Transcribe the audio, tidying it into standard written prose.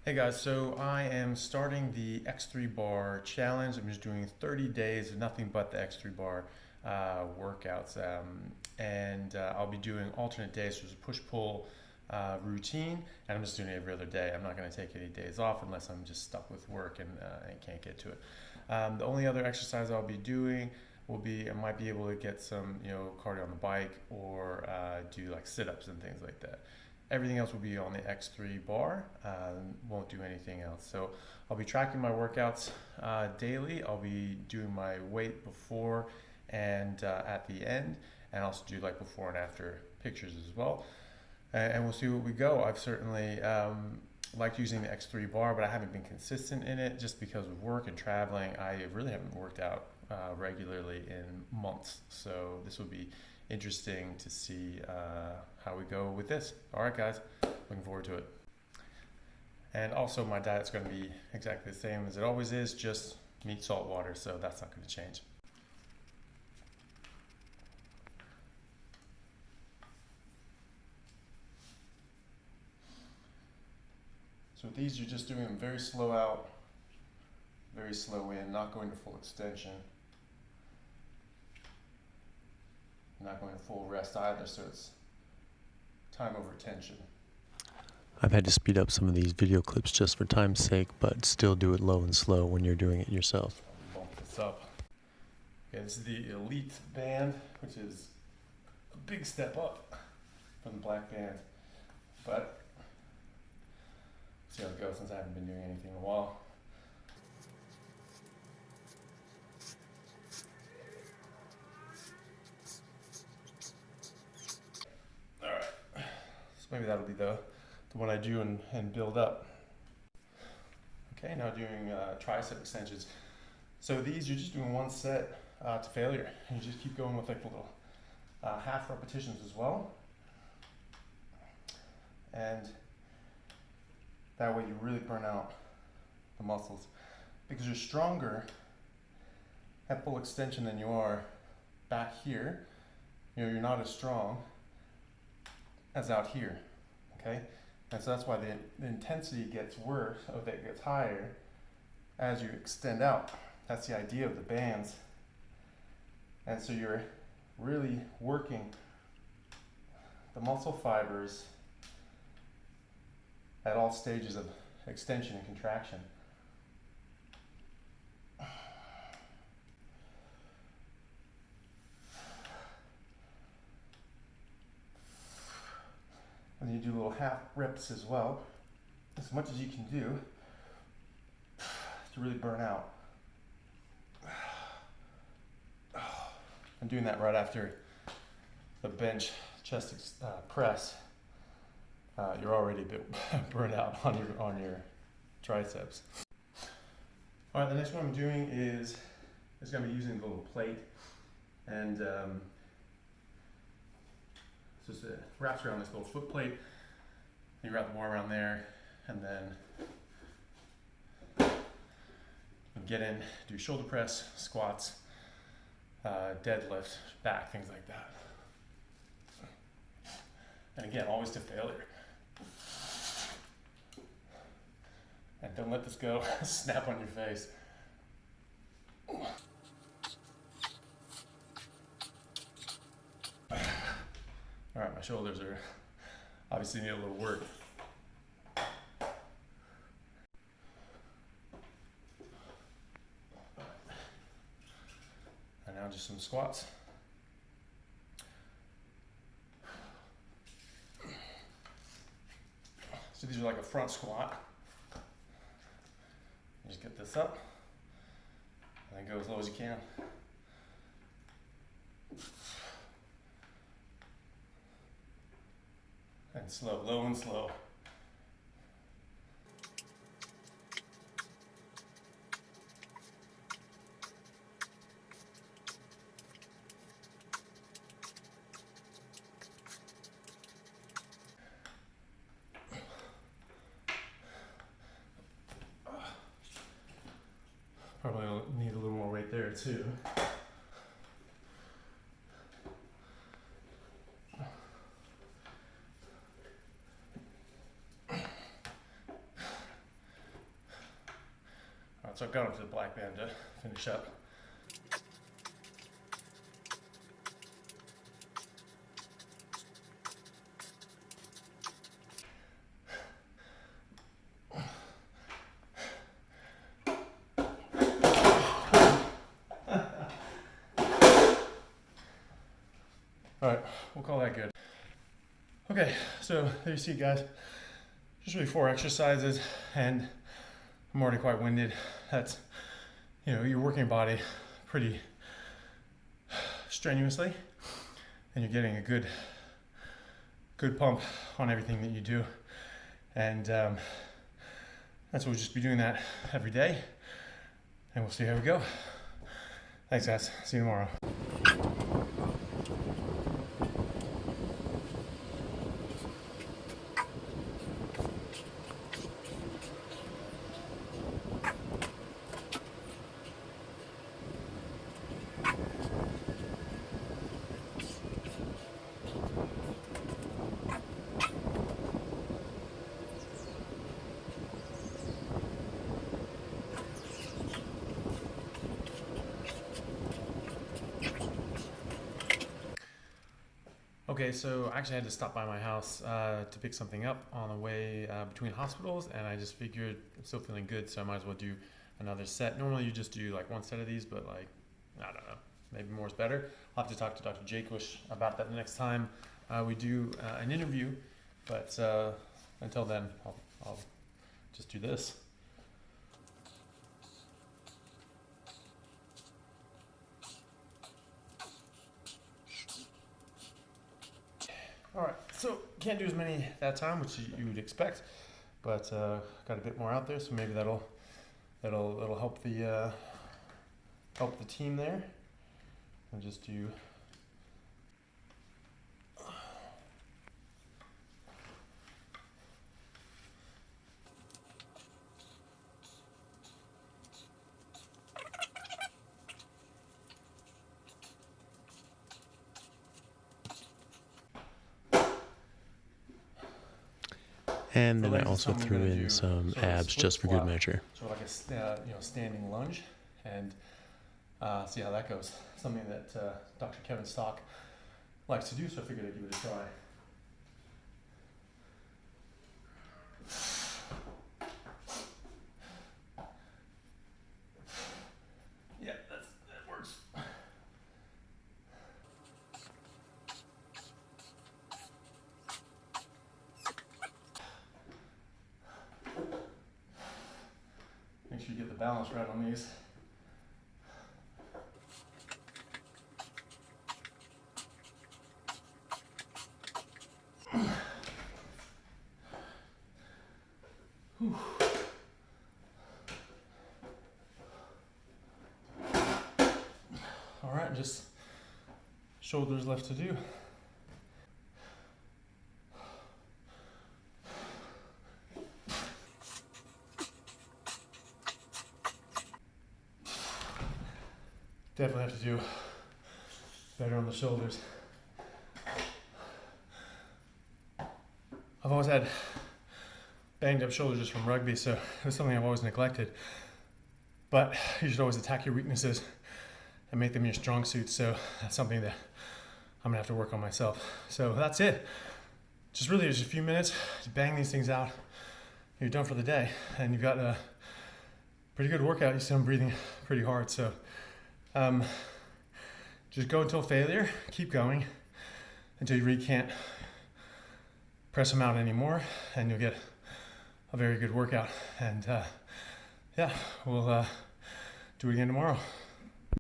Hey guys, so I am starting the X3 bar challenge. I'm just doing 30 days of nothing but the X3 bar workouts. I'll be doing alternate days, so it's a push-pull routine, and I'm just doing it every other day. I'm not going to take any days off unless I'm just stuck with work and can't get to it. The only other exercise I'll be doing will be, I might be able to get some, cardio on the bike or do like sit-ups and things like that. Everything else will be on the X3 bar. Won't do anything else. So I'll be tracking my workouts daily. I'll be doing my weight before and at the end, and also do like before and after pictures as well. And we'll see what we go. I've certainly liked using the X3 bar, but I haven't been consistent in it just because of work and traveling. I really haven't worked out regularly in months. So this will be interesting to see how we go with this. All right, guys, looking forward to it. And also my diet's going to be exactly the same as it always is, just meat, salt, water, so that's not going to change. So with these, you're just doing them very slow out, very slow in, not going to full extension. Not going to full rest either, so it's time over tension. I've had to speed up some of these video clips just for time's sake, but still do it low and slow when you're doing it yourself. Bump this up. Okay, this is the Elite band, which is a big step up from the black band. But see how it goes since I haven't been doing anything in a while. Maybe that'll be the one I do and build up. Okay, now doing tricep extensions. So these, you're just doing one set to failure. And you just keep going with like little half repetitions as well. And that way you really burn out the muscles. Because you're stronger at full extension than you are back here. You're not as strong as out here, okay? And so that's why the intensity gets worse, or that gets higher as you extend out. That's the idea of the bands. And so you're really working the muscle fibers at all stages of extension and contraction. And you do little half reps as well, as much as you can do to really burn out. I'm doing that right after the bench chest press. You're already a bit burnt out on your triceps. All right, the next one I'm doing is going to be using the little plate, and just wraps around this little foot plate. You wrap more around there, and then get in, do shoulder press, squats, deadlift, back, things like that. And again, always to failure. And don't let this go snap on your face. All right, my shoulders are obviously need a little work. And now just some squats. So these are like a front squat. Just get this up and then go as low as you can. And slow, low and slow. Probably need a little more weight there too. So I've gone up to the black band to finish up. All right, we'll call that good. Okay, so there you see, guys. Just really 4 exercises, and I'm already quite winded. That's, you know, you're working your body pretty strenuously, and you're getting a good pump on everything that you do. And that's what we'll just be doing that every day, and we'll see how we go. Thanks, guys. See you tomorrow. Okay, so I actually had to stop by my house to pick something up on the way between hospitals, and I just figured I'm still feeling good, so I might as well do another set. Normally you just do like 1 set of these, but like, I don't know, maybe more is better. I'll have to talk to Dr. Jaquish about that the next time we do an interview, but until then, I'll just do this. All right, so can't do as many that time, which you would expect, but got a bit more out there, so maybe that'll help the team there. And just do. And then I also threw in some abs just for good measure. Sort of like a standing lunge, and see how that goes. Something that Dr. Kevin Stock likes to do, so I figured I'd give it a try. Yeah, that works. Make sure you get the balance right on these. Whew. All right, just shoulders left to do. Definitely have to do better on the shoulders. I've always had banged up shoulders just from rugby, so it's something I've always neglected. But you should always attack your weaknesses and make them your strong suits, so that's something that I'm gonna have to work on myself. So that's it. Just really just a few minutes to bang these things out. You're done for the day, and you've got a pretty good workout. You see I'm breathing pretty hard, so just go until failure, keep going until you really can't press them out anymore, and you'll get a very good workout. And yeah, we'll do it again tomorrow.